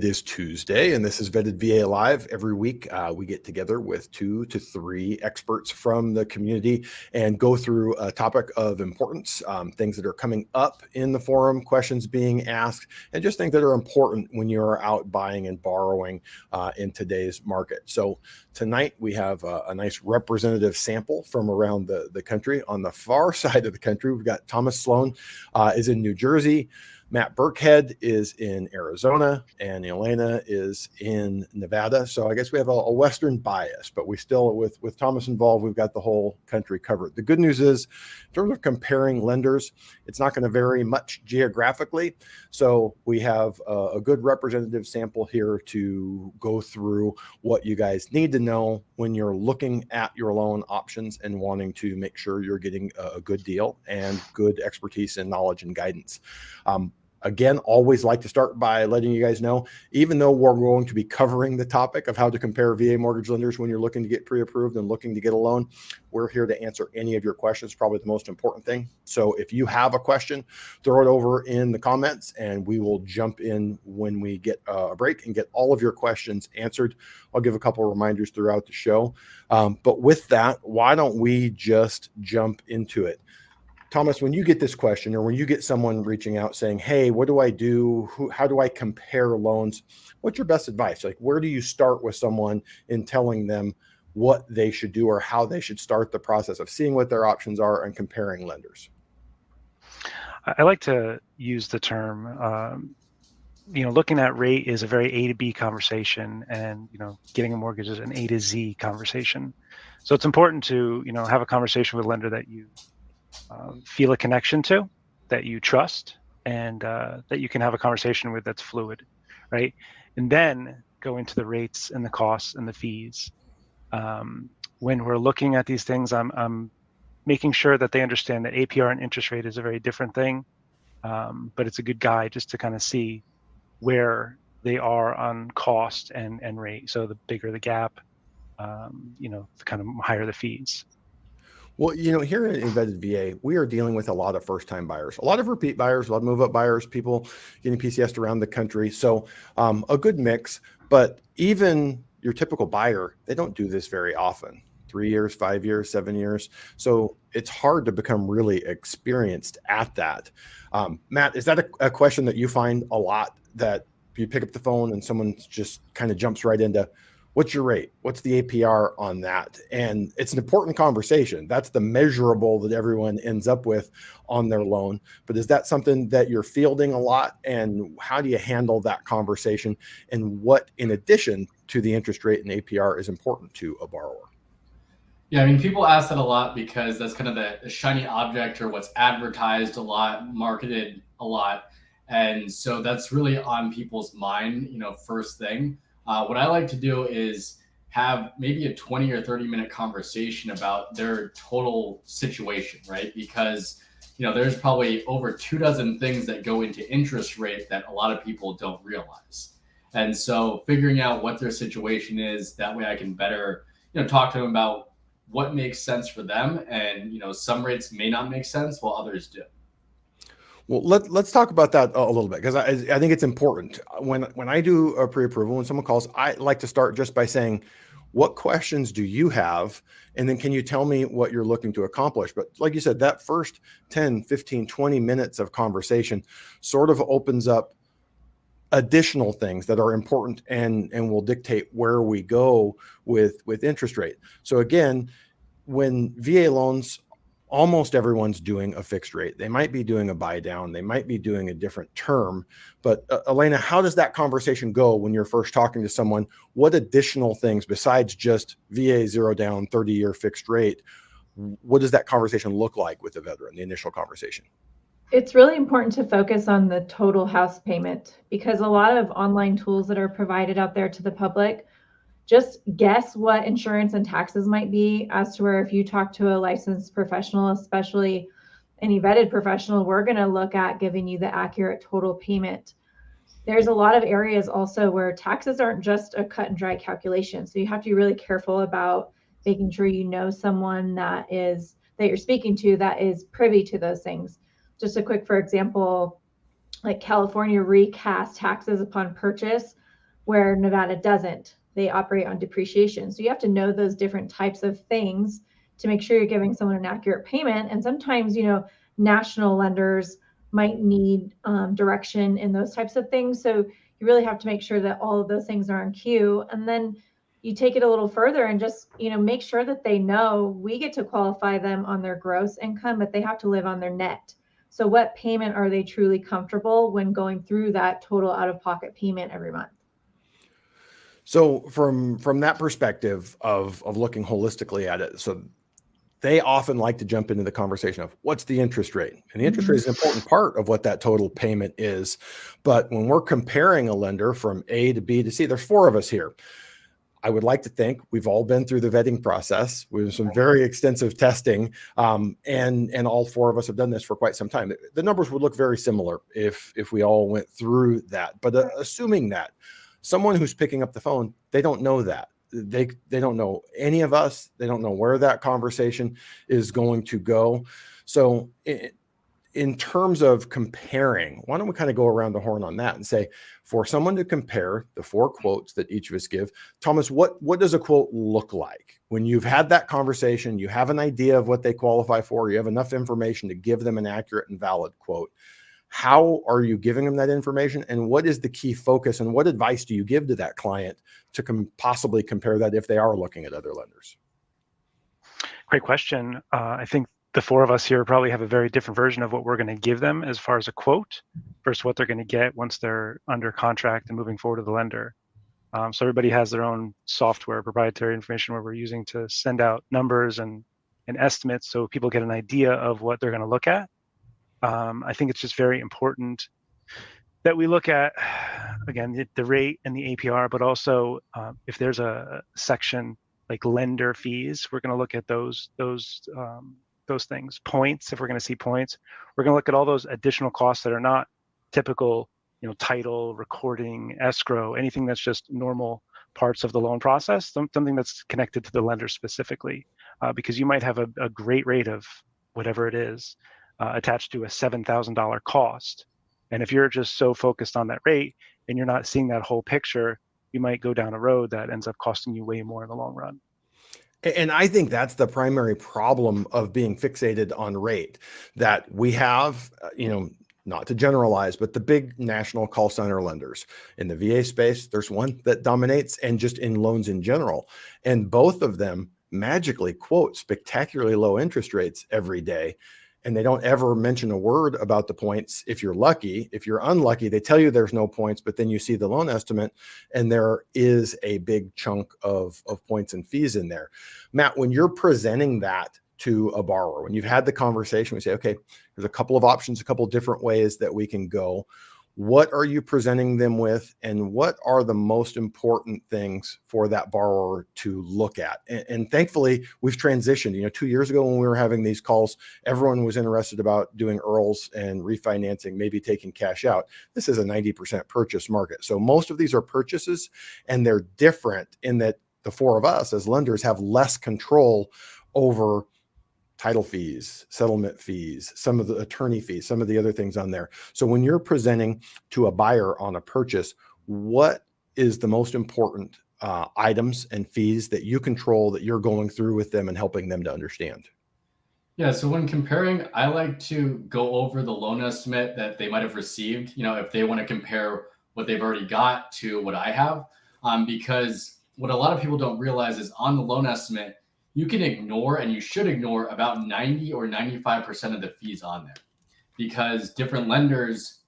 It is Tuesday, and this is Vetted VA Live. Every week, we get together with 2 to 3 experts from the community and go through a topic of importance, things that are coming up in the forum, questions being asked, and just things that are important when you're out buying and borrowing in today's market. So tonight, we have a nice representative sample from around the country. On the far side of the country, we've got Thomas Sloan is in New Jersey. Matt Burkhead is in Arizona, and Elena is in Nevada. So I guess we have a Western bias, but we still, with Thomas involved, we've got the whole country covered. The good news is, in terms of comparing lenders, it's not going to vary much geographically. So we have a good representative sample here to go through what you guys need to know when you're looking at your loan options and wanting to make sure you're getting a good deal and good expertise and knowledge and guidance. Again, always like to start by letting you guys know, even though we're going to be covering the topic of how to compare VA mortgage lenders when you're looking to get pre-approved and looking to get a loan, we're here to answer any of your questions, probably the most important thing. So if you have a question, throw it over in the comments and we will jump in when we get a break and get all of your questions answered. I'll give a couple of reminders throughout the show. But with that, why don't we just jump into it? Thomas, when you get this question or when you get someone reaching out saying, hey, what do I do? How do I compare loans? What's your best advice? Like, where do you start with someone in telling them what they should do or how they should start the process of seeing what their options are and comparing lenders? I like to use the term, looking at rate is a very A to B conversation, and, getting a mortgage is an A to Z conversation. So it's important to, have a conversation with a lender that you feel a connection to, that you trust, and that you can have a conversation with that's fluid, right? And then go into the rates and the costs and the fees. When we're looking at these things, I'm making sure that they understand that APR and interest rate is a very different thing, but it's a good guide just to kind of see where they are on cost and rate. So the bigger the gap, the kind of higher the fees. Well, here in Vetted VA, we are dealing with a lot of first-time buyers, a lot of repeat buyers, a lot of move-up buyers, people getting PCS'd around the country. So a good mix, but even your typical buyer, they don't do this very often. 3 years, 5 years, 7 years. So it's hard to become really experienced at that. Matt, is that a question that you find a lot, that you pick up the phone and someone just kind of jumps right into, what's your rate? What's the APR on that? And it's an important conversation. That's the measurable that everyone ends up with on their loan. But is that something that you're fielding a lot? And how do you handle that conversation? And what, in addition to the interest rate and APR, is important to a borrower? Yeah, I mean, people ask that a lot because that's kind of the shiny object, or what's advertised a lot, marketed a lot. And so that's really on people's mind, first thing. What I like to do is have maybe a 20 or 30-minute conversation about their total situation, right? Because, there's probably over 24 things that go into interest rate that a lot of people don't realize. And so figuring out what their situation is, that way I can better, talk to them about what makes sense for them. And, some rates may not make sense while others do. Well, let's talk about that a little bit, because I think it's important. When I do a pre-approval, when someone calls, I like to start just by saying, what questions do you have? And then can you tell me what you're looking to accomplish? But like you said, that first 10, 15, 20 minutes of conversation sort of opens up additional things that are important and will dictate where we go with interest rate. So again, when VA loans, almost everyone's doing a fixed rate. They might be doing a buy down. They might be doing a different term. But Elena, how does that conversation go when you're first talking to someone? What additional things besides just VA 0 down 30-year fixed rate? What does that conversation look like with the veteran, the initial conversation? It's really important to focus on the total house payment, because a lot of online tools that are provided out there to the public just guess what insurance and taxes might be, as to where if you talk to a licensed professional, especially any vetted professional, we're going to look at giving you the accurate total payment. There's a lot of areas also where taxes aren't just a cut and dry calculation. So you have to be really careful about making sure you know someone that you're speaking to that is privy to those things. Just a quick, for example, like California recast taxes upon purchase. where Nevada doesn't. They operate on depreciation. So you have to know those different types of things to make sure you're giving someone an accurate payment. And sometimes, national lenders might need direction in those types of things. So you really have to make sure that all of those things are in queue. And then you take it a little further and just, make sure that they know we get to qualify them on their gross income, but they have to live on their net. So what payment are they truly comfortable when going through that total out-of-pocket payment every month? So from that perspective of looking holistically at it, so they often like to jump into the conversation of what's the interest rate? And the interest rate is an important part of what that total payment is. But when we're comparing a lender from A to B to C, there's 4 of us here. I would like to think we've all been through the vetting process with some very extensive testing, and all 4 of us have done this for quite some time. The numbers would look very similar if we all went through that. But assuming that someone who's picking up the phone, they don't know that. They don't know any of us. They don't know where that conversation is going to go. So in terms of comparing, why don't we kind of go around the horn on that and say, for someone to compare the 4 quotes that each of us give, Thomas, what does a quote look like? When you've had that conversation, you have an idea of what they qualify for, you have enough information to give them an accurate and valid quote. How are you giving them that information? And what is the key focus? And what advice do you give to that client to possibly compare that if they are looking at other lenders? Great question. I think the 4 of us here probably have a very different version of what we're going to give them as far as a quote versus what they're going to get once they're under contract and moving forward to the lender. So everybody has their own software, proprietary information where we're using to send out numbers and estimates so people get an idea of what they're going to look at. I think it's just very important that we look at, again, the rate and the APR, but also if there's a section like lender fees, we're going to look at those things. Points, if we're going to see points, we're going to look at all those additional costs that are not typical, title, recording, escrow, anything that's just normal parts of the loan process, something that's connected to the lender specifically, because you might have a great rate of whatever it is attached to a $7,000 cost. And if you're just so focused on that rate and you're not seeing that whole picture, you might go down a road that ends up costing you way more in the long run. And I think that's the primary problem of being fixated on rate, that we have, not to generalize, but the big national call center lenders in the VA space, there's one that dominates, and just in loans in general. And both of them magically quote spectacularly low interest rates every day. And they don't ever mention a word about the points. If you're lucky, if you're unlucky, they tell you there's no points, but then you see the loan estimate and there is a big chunk of points and fees in there. Matt, when you're presenting that to a borrower, when you've had the conversation, we say, okay, there's a couple of options, a couple of different ways that we can go. What are you presenting them with, and what are the most important things for that borrower to look at? And thankfully, we've transitioned. 2 years ago when we were having these calls, everyone was interested about doing IRRRLs and refinancing, maybe taking cash out. This is a 90% purchase market. So most of these are purchases, and they're different in that the 4 of us as lenders have less control over title fees, settlement fees, some of the attorney fees, some of the other things on there. So when you're presenting to a buyer on a purchase, what is the most important items and fees that you control that you're going through with them and helping them to understand? Yeah, so when comparing, I like to go over the loan estimate that they might have received, if they want to compare what they've already got to what I have, because what a lot of people don't realize is on the loan estimate, you can ignore, and you should ignore, about 90 or 95% of the fees on there, because different lenders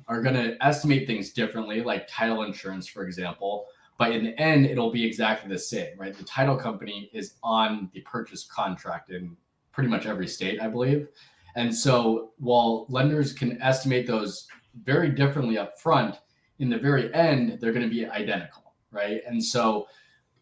are going to estimate things differently, like title insurance, for example. But in the end, it'll be exactly the same, right? The title company is on the purchase contract in pretty much every state, I believe. And so while lenders can estimate those very differently up front, in the very end, they're going to be identical, right? And so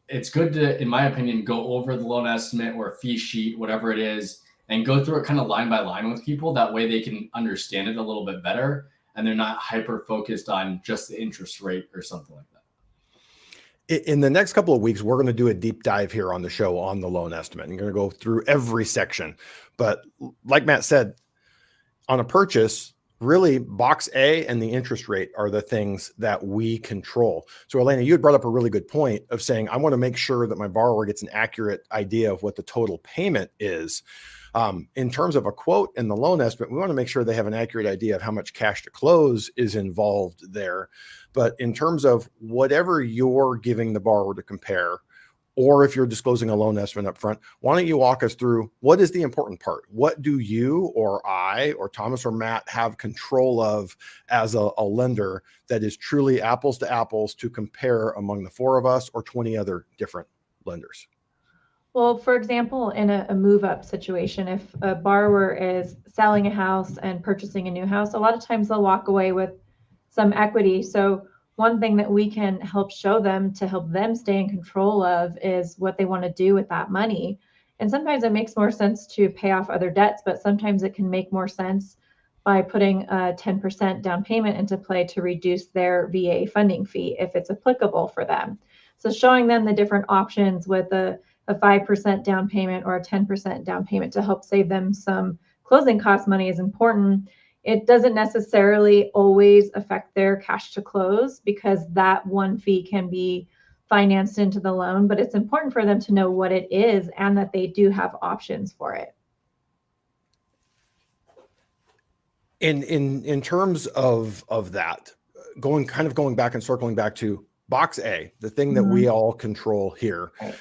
it's good to, in my opinion, go over the loan estimate or a fee sheet, whatever it is, and go through it kind of line by line with people. That way they can understand it a little bit better, and they're not hyper focused on just the interest rate or something like that. In the next couple of weeks, we're going to do a deep dive here on the show on the loan estimate. I'm going to go through every section. But like Matt said, on a purchase, really box A and the interest rate are the things that we control. So Elena, you had brought up a really good point of saying, I want to make sure that my borrower gets an accurate idea of what the total payment is. In terms of a quote and the loan estimate, we want to make sure they have an accurate idea of how much cash to close is involved there. But in terms of whatever you're giving the borrower to compare, or if you're disclosing a loan estimate up front, why don't you walk us through what is the important part? What do you or I or Thomas or Matt have control of as a lender that is truly apples to apples to compare among the four of us or 20 other different lenders? Well, for example, in a move up situation, if a borrower is selling a house and purchasing a new house, a lot of times they'll walk away with some equity. So one thing that we can help show them to help them stay in control of is what they want to do with that money. And sometimes it makes more sense to pay off other debts, but sometimes it can make more sense by putting a 10% down payment into play to reduce their VA funding fee if it's applicable for them. So showing them the different options with a 5% down payment or a 10% down payment to help save them some closing cost money is important. It doesn't necessarily always affect their cash to close because that one fee can be financed into the loan, but it's important for them to know what it is and that they do have options for it. In terms of that, going back and circling back to box A, the thing that we all control here. Right.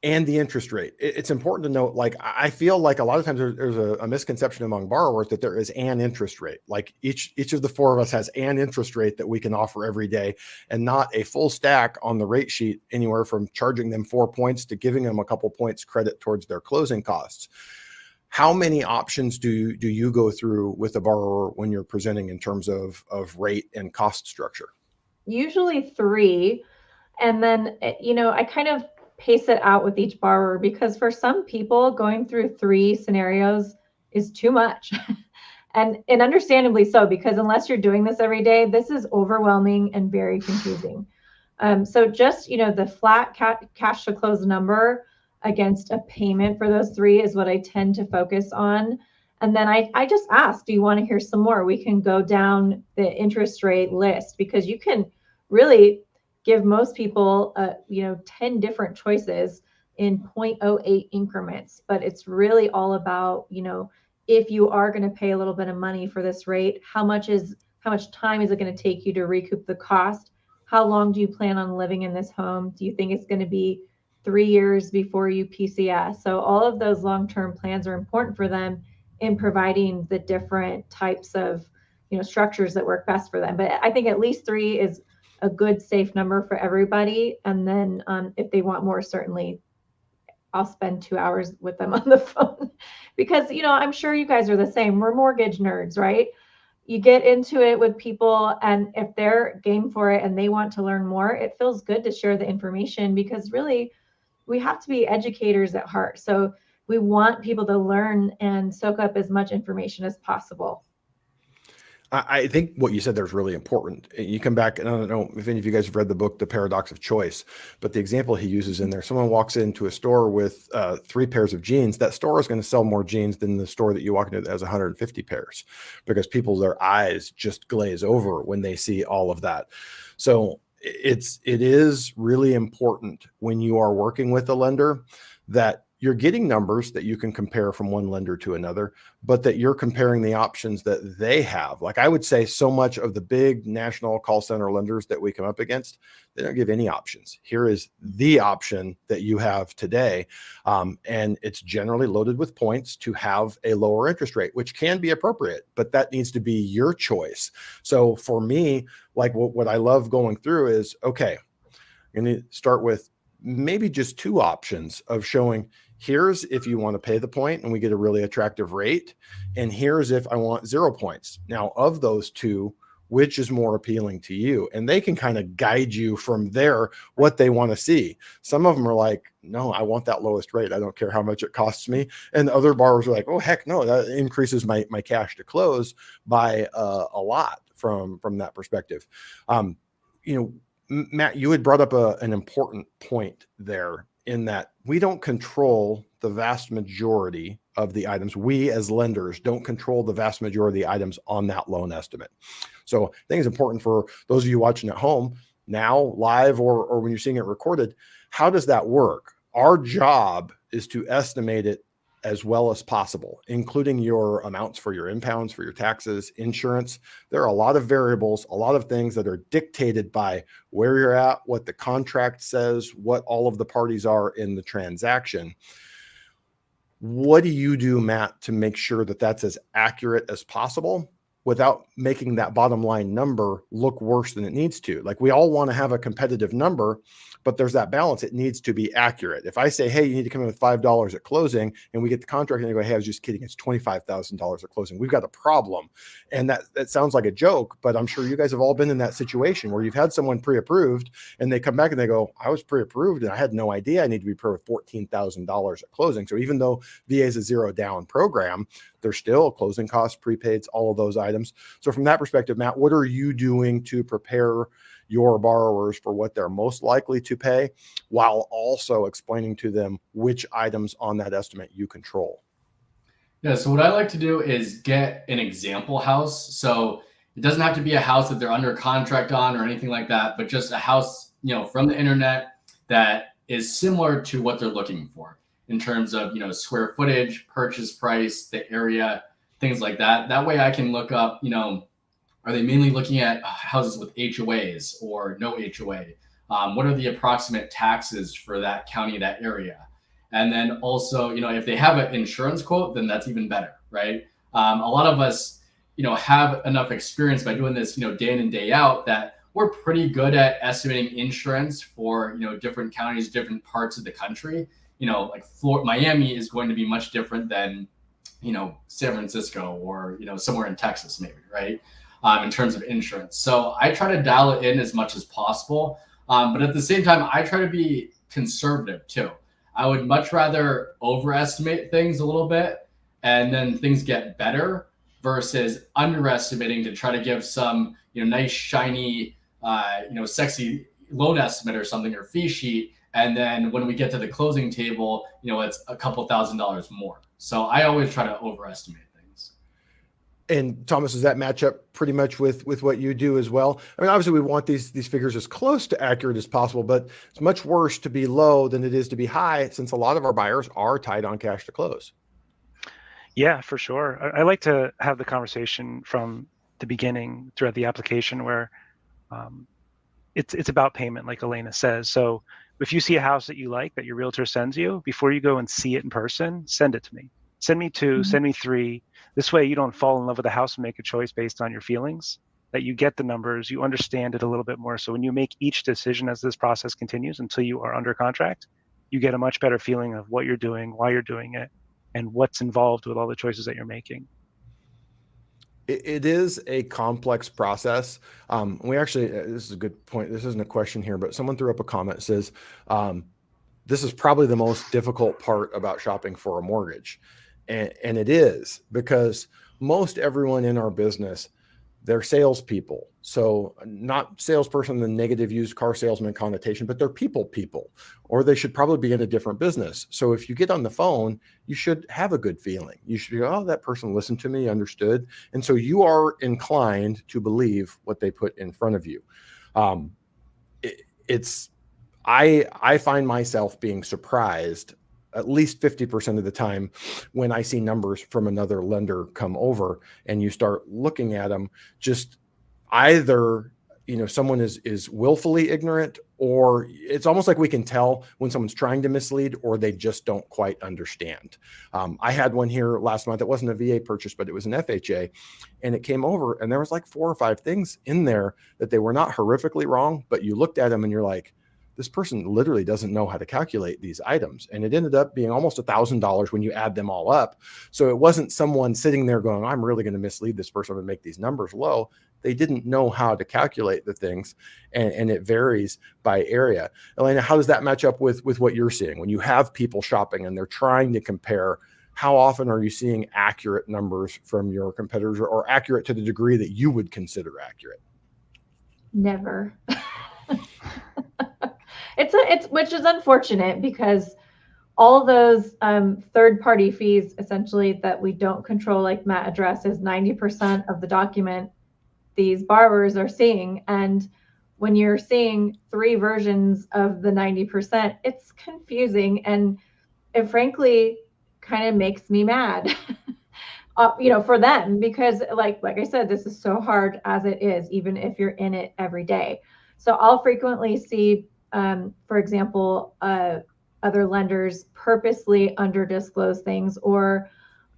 And the interest rate. It's important to note, like, I feel like a lot of times there's a misconception among borrowers that there is an interest rate. Like each of the four of us has an interest rate that we can offer every day and not a full stack on the rate sheet, anywhere from charging them 4 points to giving them a couple points credit towards their closing costs. How many options do you go through with a borrower when you're presenting in terms of rate and cost structure? Usually 3. And then, I kind of pace it out with each borrower because for some people going through 3 scenarios is too much. and understandably so, because unless you're doing this every day, this is overwhelming and very confusing. So just, the flat cash to close number against a payment for those 3 is what I tend to focus on. And then I just ask, do you want to hear some more? We can go down the interest rate list because you can really give most people, 10 different choices in 0.08 increments. But it's really all about, if you are going to pay a little bit of money for this rate, how much time is it going to take you to recoup the cost? How long do you plan on living in this home? Do you think it's going to be 3 years before you PCS? So all of those long-term plans are important for them in providing the different types of, structures that work best for them. But I think at least 3 is a good safe number for everybody. And then if they want more, certainly I'll spend 2 hours with them on the phone because, I'm sure you guys are the same. We're mortgage nerds, right? You get into it with people and if they're game for it and they want to learn more, it feels good to share the information because really we have to be educators at heart. So we want people to learn and soak up as much information as possible. I think what you said there is really important. You come back, and I don't know if any of you guys have read the book, The Paradox of Choice, but the example he uses in there, someone walks into a store with 3 pairs of jeans. That store is going to sell more jeans than the store that you walk into that has 150 pairs because their eyes just glaze over when they see all of that. So it is really important when you are working with a lender that you're getting numbers that you can compare from one lender to another, but that you're comparing the options that they have. Like I would say so much of the big national call center lenders that we come up against, they don't give any options. Here is the option that you have today. And it's generally loaded with points to have a lower interest rate, which can be appropriate, but that needs to be your choice. So for me, like what I love going through is, okay, I'm going to start with maybe just 2 options of showing, here's if you want to pay the point and we get a really attractive rate, and here's if I want 0 points. Now, of those 2, which is more appealing to you? And they can kind of guide you from there what they want to see. Some of them are like, no, I want that lowest rate. I don't care how much it costs me. And other borrowers are like, oh, heck no, that increases my cash to close by a lot from that perspective. Matt, you had brought up an important point there in that we don't control the vast majority of the items. We as lenders don't control the vast majority of the items on that loan estimate. So I think it's important for those of you watching at home now, live, or when you're seeing it recorded. How does that work? Our job is to estimate it as well as possible, including your amounts for your impounds, for your taxes, insurance. There are a lot of variables, a lot of things that are dictated by where you're at, what the contract says, what all of the parties are in the transaction. What do you do, Matt, to make sure that that's as accurate as possible without making that bottom line number look worse than it needs to? Like, we all want to have a competitive number, but there's that balance. It needs to be accurate. If I say, hey, you need to come in with $5 at closing, and we get the contract and they go, hey, I was just kidding, it's $25,000 at closing, we've got a problem. And that sounds like a joke, but I'm sure you guys have all been in that situation where you've had someone pre-approved and they come back and they go, I was pre-approved and I had no idea I need to be pre with $14,000 at closing. So even though VA is a zero down program, there's still closing costs, prepaids, all of those items. So from that perspective, Matt, what are you doing to prepare your borrowers for what they're most likely to pay, while also explaining to them which items on that estimate you control? Yeah, so what I like to do is get an example house. So it doesn't have to be a house that they're under contract on or anything like that, but just a house, from the internet that is similar to what they're looking for in terms of, square footage, purchase price, the area, things like that. That way I can look up, are they mainly looking at houses with HOAs or no HOA? What are the approximate taxes for that county, that area? And then also, if they have an insurance quote, then that's even better, right? A lot of us, have enough experience by doing this, day in and day out, that we're pretty good at estimating insurance for, different counties, different parts of the country. Like Miami is going to be much different than, San Francisco or, somewhere in Texas, maybe, right? In terms of insurance. So I try to dial it in as much as possible. But at the same time, I try to be conservative too. I would much rather overestimate things a little bit and then things get better versus underestimating to try to give some, nice, shiny, sexy loan estimate or something, or fee sheet. And then when we get to the closing table, it's a couple $1,000s more. So I always try to overestimate things. And Thomas, does that match up pretty much with what you do as well? I mean, obviously we want these figures as close to accurate as possible, but it's much worse to be low than it is to be high, since a lot of our buyers are tied on cash to close. Yeah, for sure. I like to have the conversation from the beginning throughout the application where it's about payment, like Elena says. So if you see a house that you like, that your realtor sends you, before you go and see it in person, send it to me. Send me 2, send me 3. This way you don't fall in love with the house and make a choice based on your feelings, that you get the numbers, you understand it a little bit more. So when you make each decision as this process continues until you are under contract, you get a much better feeling of what you're doing, why you're doing it, and what's involved with all the choices that you're making. It is a complex process. We actually, this is a good point. This isn't a question here, but someone threw up a comment that says, this is probably the most difficult part about shopping for a mortgage. And it is, because most everyone in our business, they're salespeople. So not salesperson, the negative used car salesman connotation, but they're people, or they should probably be in a different business. So if you get on the phone, you should have a good feeling. You should go, oh, that person listened to me, understood. And so you are inclined to believe what they put in front of you. I find myself being surprised at least 50% of the time when I see numbers from another lender come over and you start looking at them, just either, someone is willfully ignorant, or it's almost like we can tell when someone's trying to mislead, or they just don't quite understand. I had one here last month. It wasn't a VA purchase, but it was an FHA, and it came over and there was like 4 or 5 things in there that they were not horrifically wrong, but you looked at them and you're like, this person literally doesn't know how to calculate these items. And it ended up being almost $1,000 when you add them all up. So it wasn't someone sitting there going, I'm really going to mislead this person and make these numbers low. They didn't know how to calculate the things, and it varies by area. Elena, how does that match up with what you're seeing when you have people shopping and they're trying to compare? How often are you seeing accurate numbers from your competitors, or accurate to the degree that you would consider accurate? Never. It's which is unfortunate, because all those third-party fees, essentially, that we don't control, like Matt addressed, is 90% of the document these borrowers are seeing. And when you're seeing 3 versions of the 90%, it's confusing, and it frankly kind of makes me mad. For them, because like I said, this is so hard as it is, even if you're in it every day. So I'll frequently see, for example, other lenders purposely under disclose things, or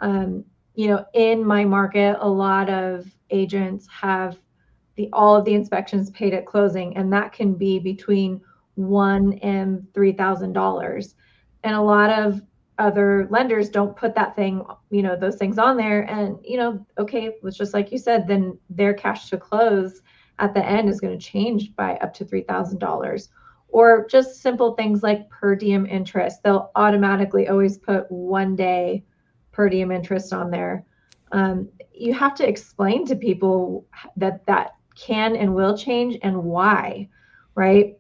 in my market, a lot of agents have all of the inspections paid at closing, and that can be between $1,000 and $3,000. And a lot of other lenders don't put those things on there. And, okay, it's just like you said, then their cash to close at the end is going to change by up to $3,000. Or just simple things like per diem interest. They'll automatically always put 1 day per diem interest on there. You have to explain to people that can and will change and why, right?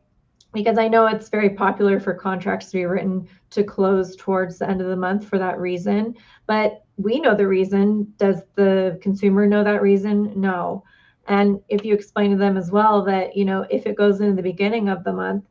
Because I know it's very popular for contracts to be written to close towards the end of the month for that reason. But we know the reason. Does the consumer know that reason? No. And if you explain to them as well that, if it goes in the beginning of the month,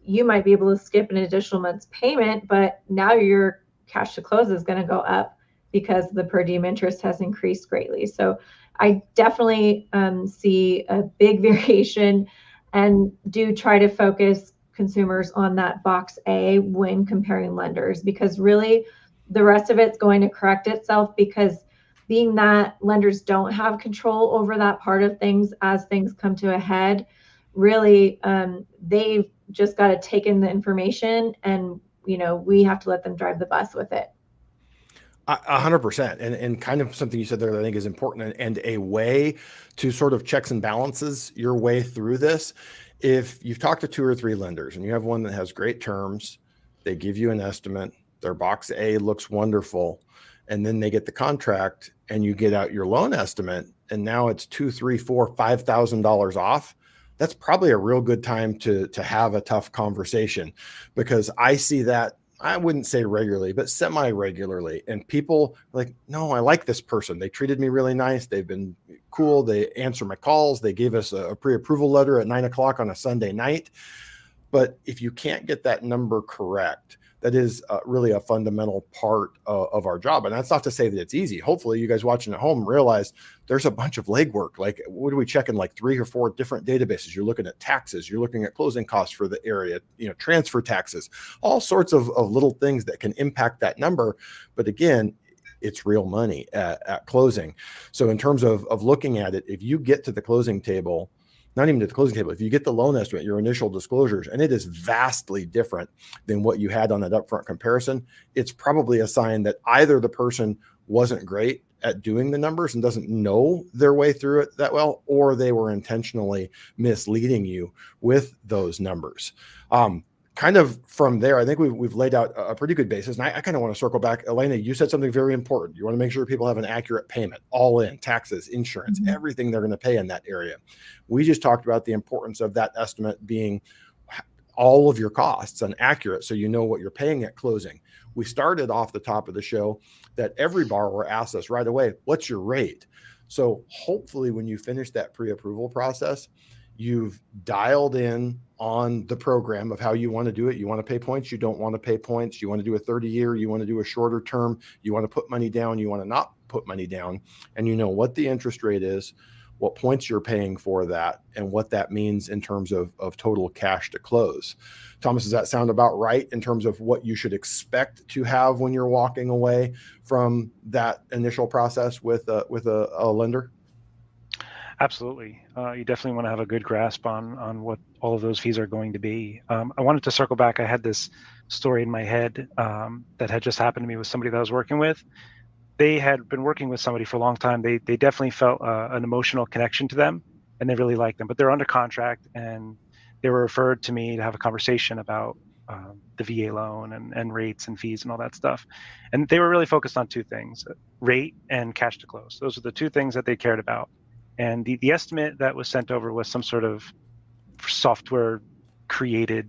you might be able to skip an additional month's payment, but now your cash to close is going to go up because the per diem interest has increased greatly. So I definitely see a big variation, and do try to focus consumers on that box A when comparing lenders, because really the rest of it's going to correct itself, because being that lenders don't have control over that part of things as things come to a head, really they've just got to take in the information, and we have to let them drive the bus with it. 100%. And kind of something you said there that I think is important, and a way to sort of checks and balances your way through this. If you've talked to 2 or 3 lenders and you have one that has great terms, they give you an estimate, their box A looks wonderful, and then they get the contract and you get out your loan estimate, and now it's $2,000, $3,000, $4,000, $5,000 off. That's probably a real good time to have a tough conversation, because I see that, I wouldn't say regularly, but semi-regularly. And people are like, no, I like this person. They treated me really nice. They've been cool. They answer my calls. They gave us a pre-approval letter at 9 o'clock on a Sunday night. But if you can't get that number correct, that is really a fundamental part of our job. And that's not to say that it's easy. Hopefully you guys watching at home realize there's a bunch of legwork. Like, what are we checking? Like 3 or 4 different databases. You're looking at taxes. You're looking at closing costs for the area, transfer taxes, all sorts of little things that can impact that number. But again, it's real money at closing. So in terms of looking at it, if you get to the closing table, not even to the closing table, if you get the loan estimate, your initial disclosures, and it is vastly different than what you had on that upfront comparison, it's probably a sign that either the person wasn't great at doing the numbers and doesn't know their way through it that well, or they were intentionally misleading you with those numbers. Kind of from there, I think we've laid out a pretty good basis. And I kind of want to circle back. Elena, you said something very important. You want to make sure people have an accurate payment, all in, taxes, insurance, everything they're going to pay in that area. We just talked about the importance of that estimate being all of your costs and accurate, so you know what you're paying at closing. We started off the top of the show that every borrower asks us right away, what's your rate? So hopefully when you finish that pre-approval process, you've dialed in on the program of how you want to do it. You want to pay points. You don't want to pay points. You want to do a 30-year. You want to do a shorter term. You want to put money down. You want to not put money down. And you know what the interest rate is, what points you're paying for that, and what that means in terms of total cash to close. Thomas, does that sound about right in terms of what you should expect to have when you're walking away from that initial process with a lender? Absolutely. You definitely want to have a good grasp on what all of those fees are going to be. I wanted to circle back. I had this story in my head that had just happened to me with somebody that I was working with. They had been working with somebody for a long time. They definitely felt an emotional connection to them, and they really liked them. But they're under contract, and they were referred to me to have a conversation about the VA loan and rates and fees and all that stuff. And they were really focused on 2 things, rate and cash to close. Those are the 2 things that they cared about. And the estimate that was sent over was some sort of software created,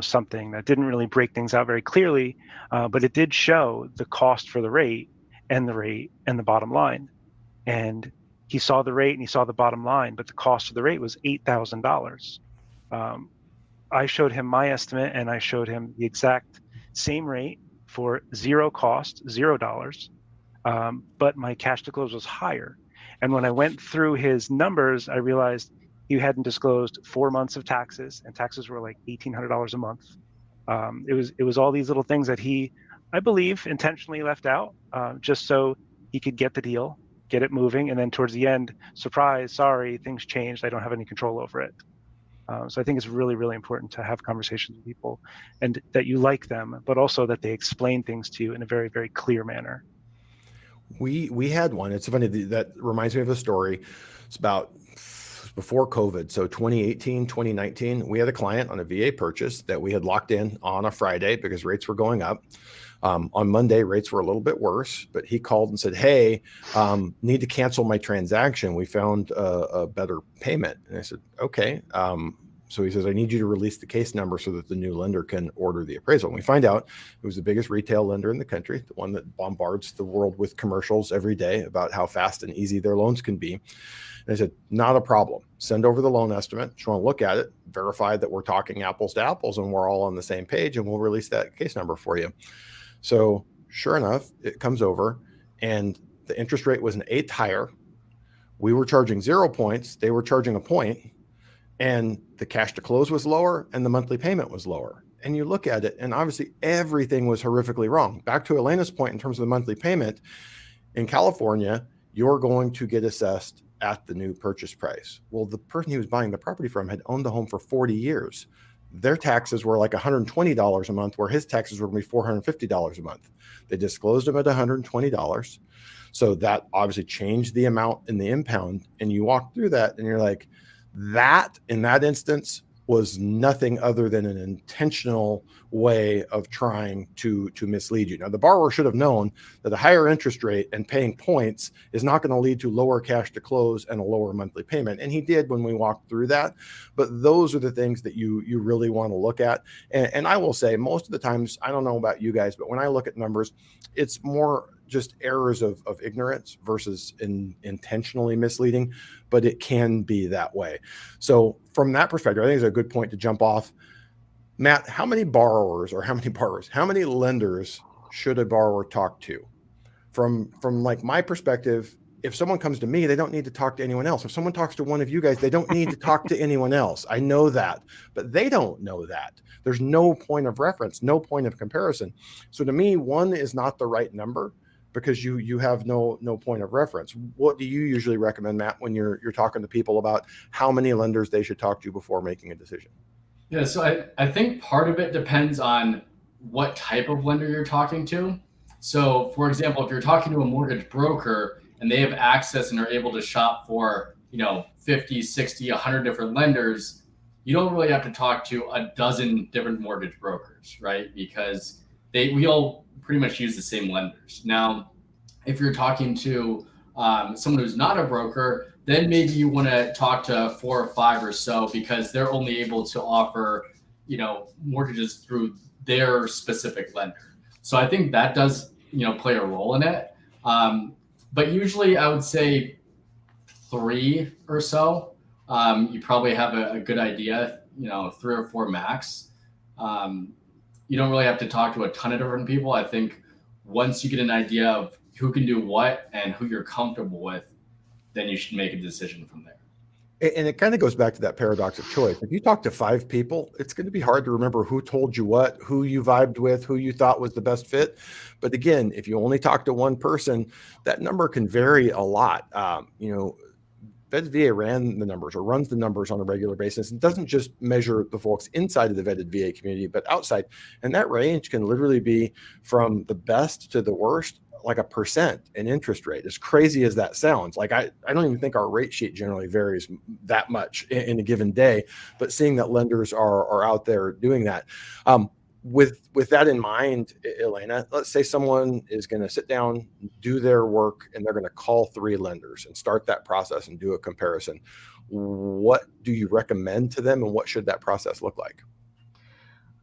something that didn't really break things out very clearly, but it did show the cost for the rate and the bottom line. And he saw the rate and he saw the bottom line, but the cost of the rate was $8,000. I showed him my estimate, and I showed him the exact same rate for zero cost, $0. But my cash to close was higher. And when I went through his numbers, I realized he hadn't disclosed 4 months of taxes, and taxes were like $1,800 a month. It was all these little things that he, I believe, intentionally left out, just so he could get the deal, get it moving, and then towards the end, surprise, sorry, things changed. I don't have any control over it. So I think it's really, really important to have conversations with people, and that you like them, but also that they explain things to you in a very, very clear manner. We had one. It's funny, that reminds me of a story. It's about before COVID. So 2018, 2019, we had a client on a VA purchase that we had locked in on a Friday because rates were going up. On Monday, rates were a little bit worse, but he called and said, hey, need to cancel my transaction. We found a better payment. And I said, okay. So he says, I need you to release the case number so that the new lender can order the appraisal. And we find out it was the biggest retail lender in the country, the one that bombards the world with commercials every day about how fast and easy their loans can be. And I said, not a problem. Send over the loan estimate. Just want to look at it, verify that we're talking apples to apples and we're all on the same page, and we'll release that case number for you. So sure enough, it comes over and the interest rate was an eighth higher. We were charging 0 points. They were charging a point, and the cash to close was lower and the monthly payment was lower. And you look at it, and obviously everything was horrifically wrong. Back to Elena's point in terms of the monthly payment, in California, you're going to get assessed at the new purchase price. Well, the person he was buying the property from had owned the home for 40 years. Their taxes were like $120 a month, where his taxes were going to be $450 a month. They disclosed them at $120. So that obviously changed the amount in the impound. And you walk through that and you're like, that in that instance was nothing other than an intentional way of trying to mislead you. Now, the borrower should have known that a higher interest rate and paying points is not going to lead to lower cash to close and a lower monthly payment. And he did when we walked through that. But those are the things that you really want to look at. And I will say, most of the times, I don't know about you guys, but when I look at numbers, it's more just errors of ignorance versus intentionally misleading, but it can be that way. So from that perspective, I think it's a good point to jump off. Matt, how many lenders should a borrower talk to? From like my perspective, if someone comes to me, they don't need to talk to anyone else. If someone talks to one of you guys, they don't need to talk to anyone else. I know that, but they don't know that. There's no point of reference, no point of comparison. So to me, one is not the right number, because you have no point of reference. What do you usually recommend, Matt, when you're talking to people about how many lenders they should talk to before making a decision? Yeah, so I think part of it depends on what type of lender you're talking to. So for example, if you're talking to a mortgage broker and they have access and are able to shop for 50, 60, 100 different lenders, you don't really have to talk to a dozen different mortgage brokers, right? Because we all pretty much use the same lenders. Now, if you're talking to someone who's not a broker, then maybe you want to talk to 4 or 5 or so, because they're only able to offer, mortgages through their specific lender. So I think that does, play a role in it. But usually I would say 3 or so. You probably have a good idea, 3 or 4 max. You don't really have to talk to a ton of different people. I think once you get an idea of who can do what and who you're comfortable with, then you should make a decision from there. And it kind of goes back to that paradox of choice. If you talk to 5 people, it's going to be hard to remember who told you what, who you vibed with, who you thought was the best fit. But again, if you only talk to one person, that number can vary a lot. Vetted VA runs the numbers on a regular basis. It doesn't just measure the folks inside of the vetted VA community, but outside. And that range can literally be from the best to the worst, like 1% in interest rate. As crazy as that sounds, like I don't even think our rate sheet generally varies that much in a given day, but seeing that lenders are out there doing that. With that in mind, Elena, let's say someone is going to sit down, do their work, and they're going to call 3 lenders and start that process and do a comparison. What do you recommend to them, and what should that process look like?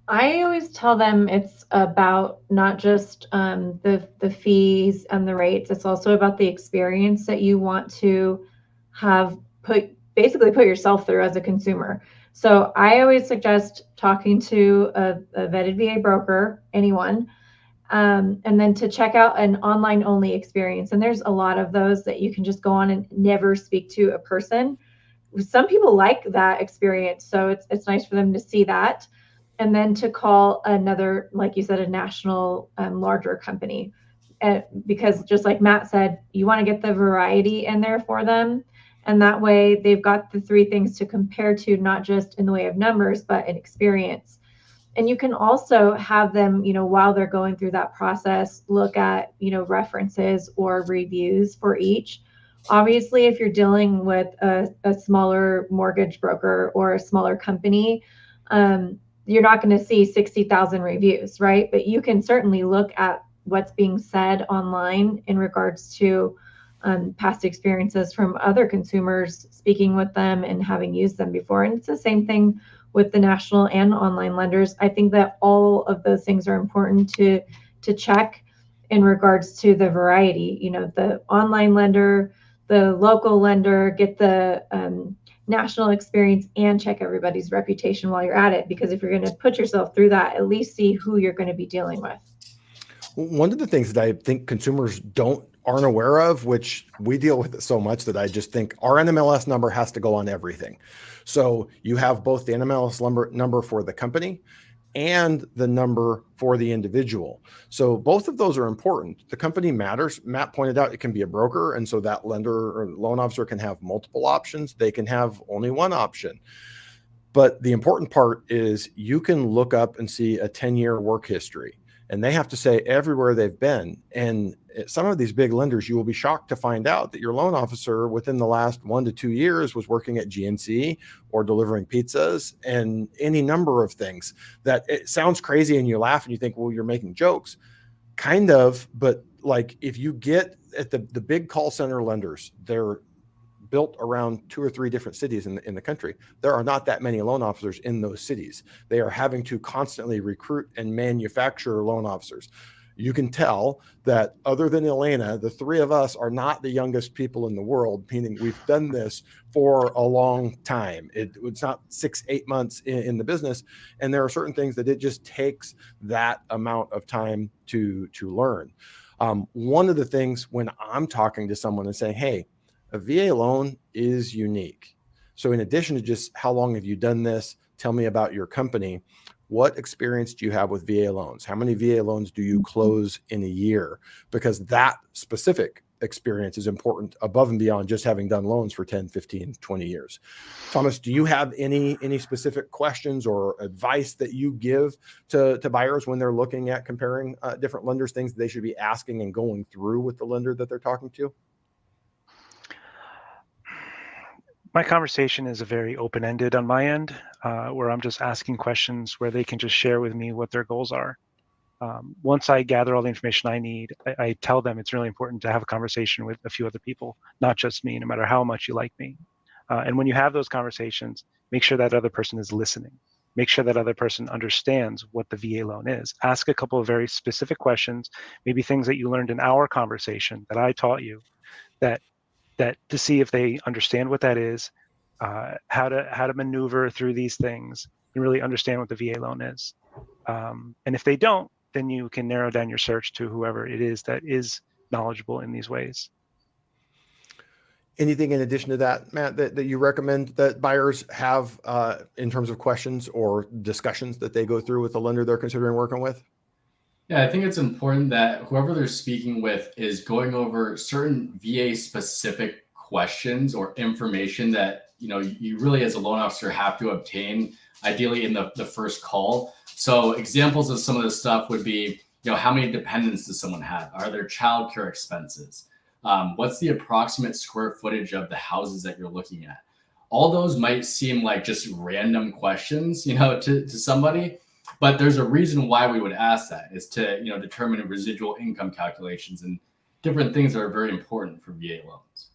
I always tell them it's about not just the fees and the rates. It's also about the experience that you want to have basically put yourself through as a consumer. So I always suggest talking to a vetted VA broker, anyone, and then to check out an online only experience. And there's a lot of those that you can just go on and never speak to a person. Some people like that experience, so it's nice for them to see that, and then to call another, like you said, a national larger company, because just like Matt said, you want to get the variety in there for them, and that way they've got the three things to compare to, not just in the way of numbers but in experience. And you can also have them, while they're going through that process, look at, references or reviews for each. Obviously, if you're dealing with a smaller mortgage broker or a smaller company, you're not going to see 60,000 reviews, right? But you can certainly look at what's being said online in regards to past experiences from other consumers speaking with them and having used them before. And it's the same thing with the national and online lenders. I think that all of those things are important to check in regards to the variety. The online lender, the local lender, get the national experience, and check everybody's reputation while you're at it. Because if you're going to put yourself through that, at least see who you're going to be dealing with. One of the things that I think consumers aren't aware of, which we deal with it so much that I just think our NMLS number has to go on everything. So you have both the NMLS number for the company and the number for the individual. So both of those are important. The company matters. Matt pointed out it can be a broker, and so that lender or loan officer can have multiple options. They can have only one option. But the important part is you can look up and see a 10-year work history, and they have to say everywhere they've been. And some of these big lenders, you will be shocked to find out that your loan officer within the last 1 to 2 years was working at GNC or delivering pizzas and any number of things. That it sounds crazy and you laugh and you think, well, you're making jokes. Kind of, but like if you get at the big call center lenders, they're built around 2 or 3 different cities in the country. There are not that many loan officers in those cities. They are having to constantly recruit and manufacture loan officers. You can tell that other than Elena, the three of us are not the youngest people in the world, meaning we've done this for a long time. It's not 6-8 months in the business. And there are certain things that it just takes that amount of time to learn. One of the things when I'm talking to someone and saying, hey, a VA loan is unique. So in addition to just how long have you done this, tell me about your company. What experience do you have with VA loans? How many VA loans do you close in a year? Because that specific experience is important above and beyond just having done loans for 10, 15, 20 years. Thomas, do you have any specific questions or advice that you give to buyers when they're looking at comparing different lenders, things they should be asking and going through with the lender that they're talking to? My conversation is very open-ended on my end, where I'm just asking questions where they can just share with me what their goals are. Once I gather all the information I need, I tell them it's really important to have a conversation with a few other people, not just me, no matter how much you like me. And when you have those conversations, make sure that other person is listening. Make sure that other person understands what the VA loan is. Ask a couple of very specific questions, maybe things that you learned in our conversation that I taught you, that to see if they understand what that is, how to maneuver through these things and really understand what the VA loan is. And if they don't, then you can narrow down your search to whoever it is that is knowledgeable in these ways. Anything in addition to that, Matt, that you recommend that buyers have in terms of questions or discussions that they go through with the lender they're considering working with? Yeah, I think it's important that whoever they're speaking with is going over certain VA specific questions or information that you really as a loan officer have to obtain, ideally in the first call. So examples of some of this stuff would be, how many dependents does someone have? Are there childcare expenses? What's the approximate square footage of the houses that you're looking at? All those might seem like just random questions, to somebody. But there's a reason why we would ask that, is to determine residual income calculations and different things that are very important for VA loans.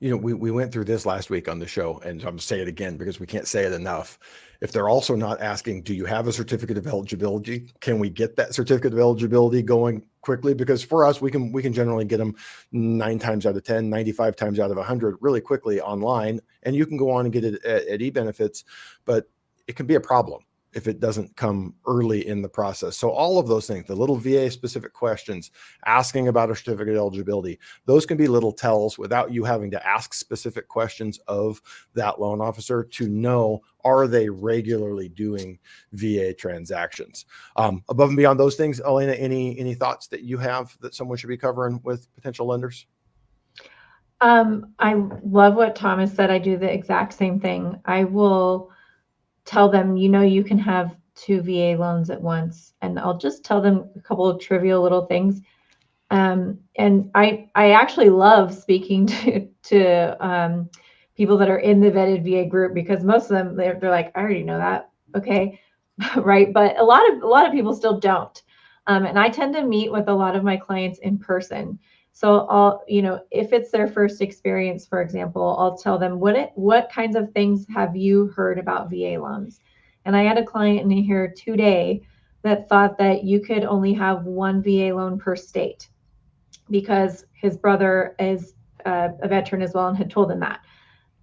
We went through this last week on the show, and I'm going to say it again because we can't say it enough. If they're also not asking, do you have a certificate of eligibility? Can we get that certificate of eligibility going quickly? Because for us, we can generally get them 9 times out of 10, 95 times out of 100 really quickly online, and you can go on and get it at eBenefits, but it can be a problem if it doesn't come early in the process. So all of those things, the little VA specific questions, asking about a certificate of eligibility, those can be little tells without you having to ask specific questions of that loan officer to know, are they regularly doing VA transactions? Above and beyond those things, Elena, any thoughts that you have that someone should be covering with potential lenders? I love what Thomas said. I do the exact same thing. I will tell them, you can have 2 VA loans at once, and I'll just tell them a couple of trivial little things. And I actually love speaking to people that are in the vetted VA group, because most of them, they're like, I already know that. Okay. Right. But a lot of people still don't. And I tend to meet with a lot of my clients in person. So if it's their first experience, for example, I'll tell them what kinds of things have you heard about VA loans? And I had a client in here today that thought that you could only have 1 VA loan per state because his brother is a veteran as well and had told him that.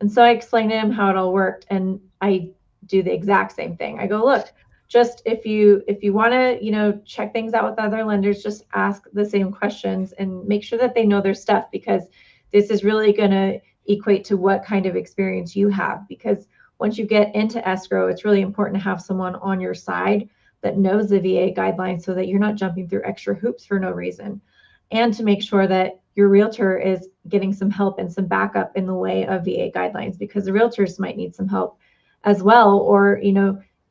And so I explained to him how it all worked, and I do the exact same thing. I go, look, just if you want to, check things out with other lenders, just ask the same questions and make sure that they know their stuff, because this is really going to equate to what kind of experience you have. Because once you get into escrow, it's really important to have someone on your side that knows the VA guidelines so that you're not jumping through extra hoops for no reason. And to make sure that your realtor is getting some help and some backup in the way of VA guidelines, because the realtors might need some help as well. Or,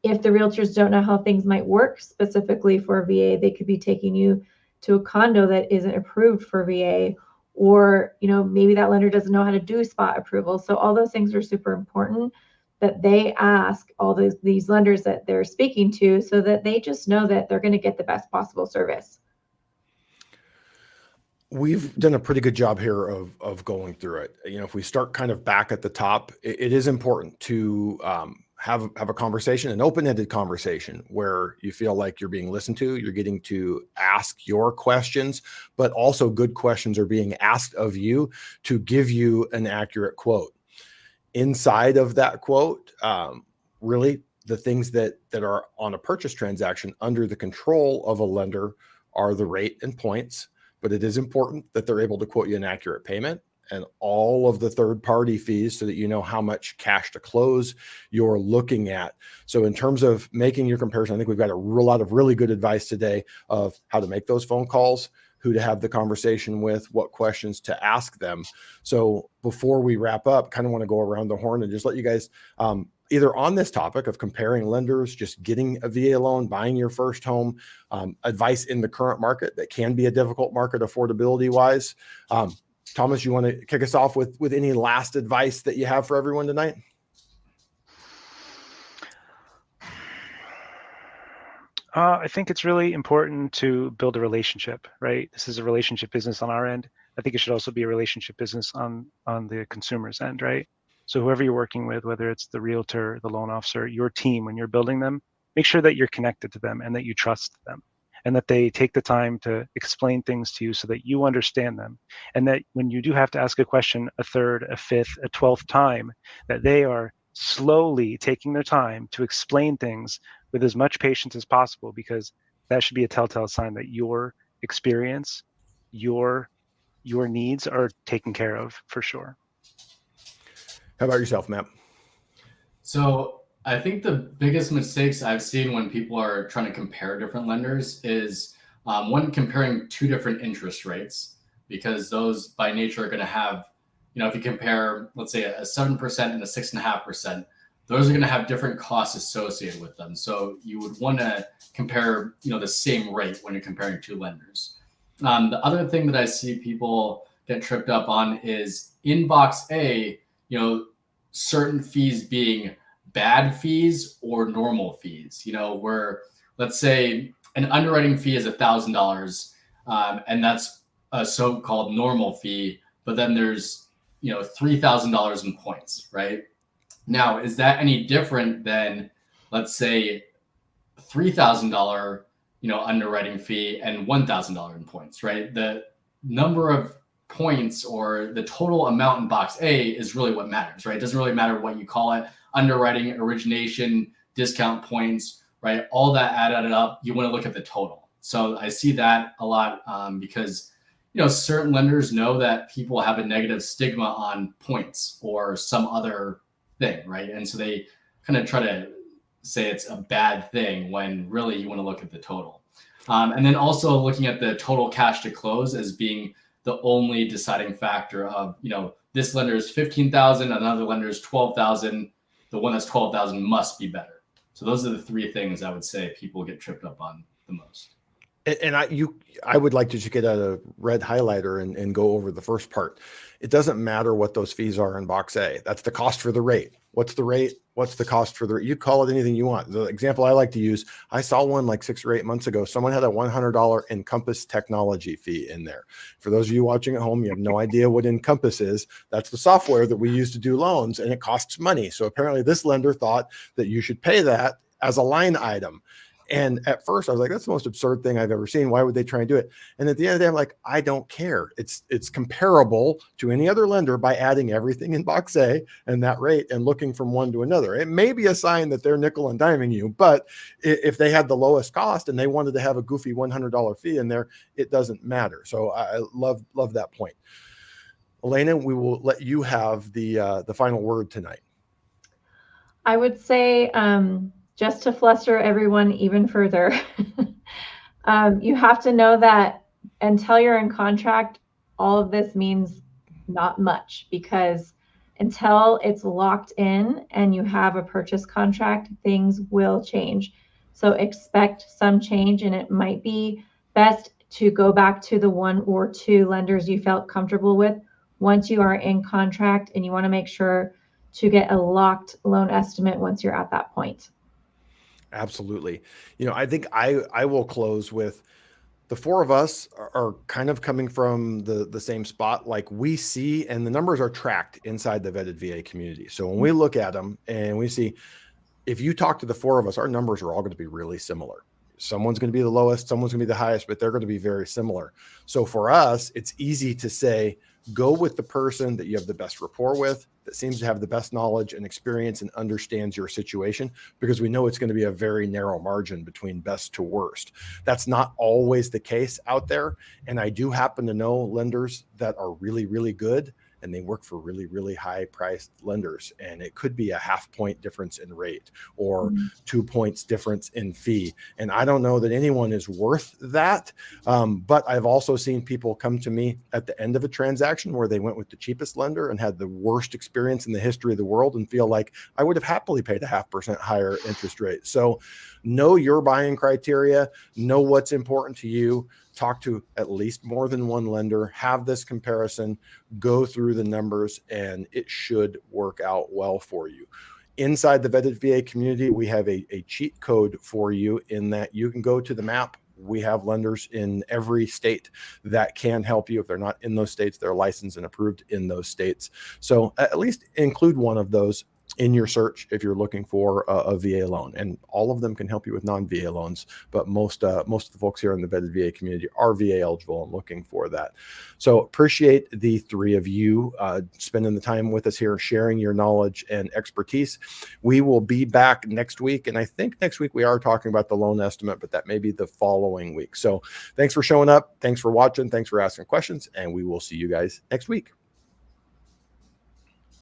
if the realtors don't know how things might work specifically for VA, they could be taking you to a condo that isn't approved for VA, or, maybe that lender doesn't know how to do spot approval. So all those things are super important that they ask all these lenders that they're speaking to, so that they just know that they're going to get the best possible service. We've done a pretty good job here of going through it. If we start kind of back at the top, it is important to have a conversation, an open-ended conversation where you feel like you're being listened to, you're getting to ask your questions, but also good questions are being asked of you to give you an accurate quote. Inside of that quote, really the things that are on a purchase transaction under the control of a lender are the rate and points. But it is important that they're able to quote you an accurate payment and all of the third-party fees so that you know how much cash to close you're looking at. So in terms of making your comparison, I think we've got a lot of really good advice today of how to make those phone calls, who to have the conversation with, what questions to ask them. So before we wrap up, kind of want to go around the horn and just let you guys either on this topic of comparing lenders, just getting a VA loan, buying your first home, advice in the current market that can be a difficult market affordability wise. Thomas, you want to kick us off with any last advice that you have for everyone tonight? I think it's really important to build a relationship, right? This is a relationship business on our end. I think it should also be a relationship business on the consumer's end, right? So whoever you're working with, whether it's the realtor, the loan officer, your team, when you're building them, make sure that you're connected to them and that you trust them and that they take the time to explain things to you so that you understand them. And that when you do have to ask a question a third, a fifth, a 12th time, that they are slowly taking their time to explain things with as much patience as possible, because that should be a telltale sign that your experience, your needs are taken care of for sure. How about yourself, Matt? So I think the biggest mistakes I've seen when people are trying to compare different lenders is one, comparing 2 different interest rates, because those by nature are going to have, if you compare, let's say a 7% and a 6.5%, those are going to have different costs associated with them. So you would want to compare, the same rate when you're comparing 2 lenders. The other thing that I see people get tripped up on is in box A, certain fees being bad fees or normal fees, where let's say an underwriting fee is $1,000, and that's a so-called normal fee, but then there's $3,000 in points, right? Now, is that any different than, let's say, $3,000, underwriting fee and $1,000 in points, right? The number of points or the total amount in box A is really what matters, right? It doesn't really matter what you call it, underwriting, origination, discount points, right? All that added up, you want to look at the total. So I see that a lot because, certain lenders know that people have a negative stigma on points or some other thing, right? And so they kind of try to say it's a bad thing when really you want to look at the total. And then also looking at the total cash to close as being the only deciding factor of, this lender is 15,000, another lender is 12,000. The one that's 12,000 must be better. So those are the three things I would say people get tripped up on the most. And I would like to just get a red highlighter and go over the first part. It doesn't matter what those fees are in box A. That's the cost for the rate. What's the rate? What's the cost for the rate? You call it anything you want. The example I like to use, I saw one like 6 or 8 months ago. Someone had a $100 Encompass technology fee in there. For those of you watching at home, you have no idea what Encompass is. That's the software that we use to do loans, and it costs money. So apparently this lender thought that you should pay that as a line item. And at first I was like, that's the most absurd thing I've ever seen. Why would they try and do it? And at the end of the day, I'm like, I don't care. It's comparable to any other lender by adding everything in box A and that rate and looking from one to another. It may be a sign that they're nickel and diming you, but if they had the lowest cost and they wanted to have a goofy $100 fee in there, it doesn't matter. So I love that point. Elena, we will let you have the final word tonight. I would say, just to fluster everyone even further, you have to know that until you're in contract, all of this means not much, because until it's locked in and you have a purchase contract, things will change. So expect some change, and it might be best to go back to the 1 or 2 lenders you felt comfortable with once you are in contract, and you want to make sure to get a locked loan estimate once you're at that point. Absolutely. I think I will close with the 4 of us are kind of coming from the same spot. Like we see, and the numbers are tracked inside the vetted VA community. So when we look at them and we see, if you talk to the 4 of us, our numbers are all going to be really similar. Someone's going to be the lowest, someone's going to be the highest, but they're going to be very similar. So for us, it's easy to say, go with the person that you have the best rapport with, that seems to have the best knowledge and experience and understands your situation, because we know it's going to be a very narrow margin between best to worst. That's not always the case out there. And I do happen to know lenders that are really, really good, and they work for really, really high priced lenders. And it could be a half point difference in rate or 2 points difference in fee. And I don't know that anyone is worth that. But I've also seen people come to me at the end of a transaction where they went with the cheapest lender and had the worst experience in the history of the world and feel like I would have happily paid a 0.5% higher interest rate. So know your buying criteria, know what's important to you. Talk to at least more than one lender, have this comparison, go through the numbers, and it should work out well for you. Inside the vetted VA community, we have a cheat code for you in that you can go to the map. We have lenders in every state that can help you. If they're not in those states, they're licensed and approved in those states. So at least include one of those in your search if you're looking for a VA loan, and all of them can help you with non-VA loans, but most of the folks here in the vetted VA community are VA eligible and looking for that. So appreciate the 3 of you spending the time with us here, sharing your knowledge and expertise. We will be back next week, and I think next week we are talking about the loan estimate, but that may be the following week. So thanks for showing up, thanks for watching, thanks for asking questions, and we will see you guys next week.